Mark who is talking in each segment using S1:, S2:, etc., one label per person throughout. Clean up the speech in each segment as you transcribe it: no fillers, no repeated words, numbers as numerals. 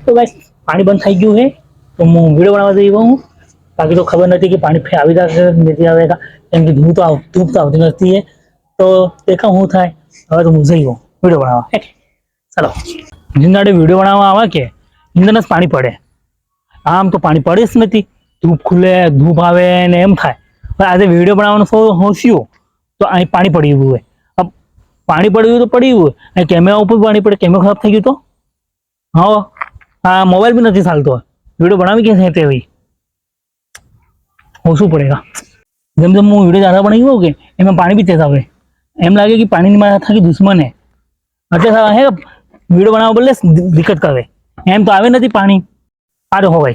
S1: तो गाइस पानी बंद થઈ ગયું है तो હું वीडियो बनावा જઈ રહ્યો હું। बाकी तो खबर नहीं कि पानी फिर આવી જશે नहीं आएगा કેમ કે धूप तो આવતી નથી है तो देखा હું થાય। હવે તો હું જઈ રહ્યો वीडियो बनावा। चलो जिंदाड़े वीडियो बनावा आवा के इंदर જ પાણી પડે આમ તો પાણી પડે જ નથી। ધૂપ ખુલે ધૂપ આવે ને એમ થાય। પણ આજે વિડીયો બનાવવાનું હોસ્યું તો અહીં પાણી પડી ગયું હોય। अब પાણી પડ્યું તો પડ્યું હોય અને કેમેરા ઉપર પાણી પડે કેમેરો ખરાબ થઈ ગયું તો હા આ મોબાઈલ भी નથી ચાલતો वीडियो बनावी कैसे थे भाई होशू पड़ेगा। जब जब હું वीडियो ज़्यादा बनाई होगे એમાં પાણી भी तेज આવે એમ લાગે कि પાણી મારા થાકી દુશ્મન है એટલે હે वीडियो बनावવા બદલે દિક્કત કરે એમ તો આવે નથી પાણી। આ देखो भाई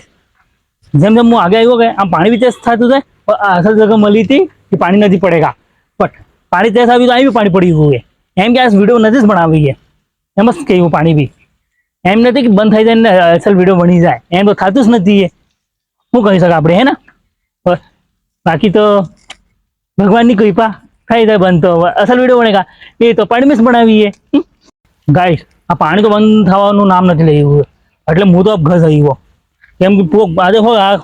S1: જેમ જેમ હું આગે આવ્યો કે આમ પાણી भी तेज થતું જાય और असल जगह મળી હતી कि पानी नहीं पड़ेगा बट पानी तेज આવી તો અહીં भी पानी पड़ी हुई है એમ કે આ वीडियो નથી બનાવી है એમ જ કહ્યું પાણી भी એમ નથી कि બંધ થઈ જાય ને અસલ वीडियो બની જાય એમ તો થતું જ નથી है શું કહી શકાય આપણે હે ને। बाकी तो भगवान ની કૃપા થઈ જાય બંધ તો અસલ वीडियो બનેગા એ તો પાણી में જ બનાવી है। ગાઈસ આ પાણી તો બંધ થવાનું નામ નથી લઈ રહ્યું એટલે હું તો ઘર જઈ ગયો કેમ કે પૂરો આજે હોય આ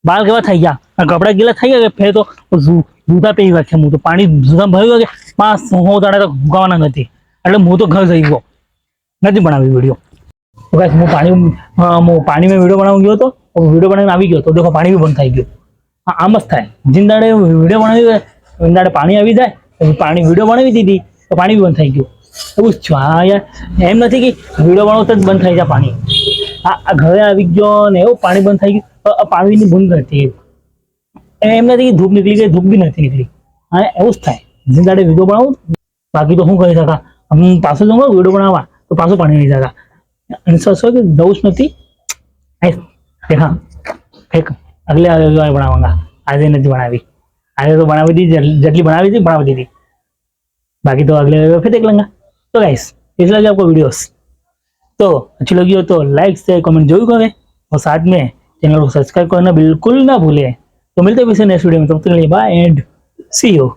S1: બાલ કેવા થઈ ગયા કપડા ગીલા થઈ ગયા ફેર તો જૂતા પહેરી રાખ્યા હું તો પાણી જૂતા ભર્યું કે પાંચ હો દાડા તો ઉગાવાના નથી એટલે હું તો ઘર જઈ ગયો નથી બનાવી વિડીયો। તો ગાઈસ હું પાણી में वीडियो बनावવા ગયો તો वीडियो બનાવીને આવી ગયો તો દેખો પાણી भी બંધ થઈ ગયું। હા આમ જ થાય जिंदाड़े वीडियो बनाવી जिंदाड़े पानी આવી જાય પાણી वीडियो બનાવી દીધી તો પાણી भी બંધ થઈ ગયું। એવું જ હા યાર એમ નથી કે वीडियो બનાવતો જ બંધ થઈ જાય પાણી આ ઘરે આવી ગયો ને એવું પાણી બંધ થઈ ગયું પાણીની બૂંદ નથી એમ નથી કે ધૂપ નીકળી ગઈ ધૂપ भी નથી નીકળી હા એવું જ થાય जिंदाड़े वीडियो बनाવું। बाकी तो શું કરી શકા હું પાછું જાઉં वीडियो બનાવવા તો પાછું પાણી નહીં જતા અને સોચો कि જવું જ નથી देखा एक अगले बनाऊंगा आज नहीं बनावी आज तो बनावी दी जटली बनावी थी बना दी थी। बाकी तो अगले फिर देख लेंगे। तो गाइस कैसा लगा आपको वीडियोस तो अच्छी लगी हो तो लाइक शेयर कमेंट जरूर करें और साथ में चैनल को सब्सक्राइब करना बिल्कुल ना भूलें। तो मिलते हैं फिर नेक्स्ट वीडियो में तब तक के लिए बाय एंड सी यू।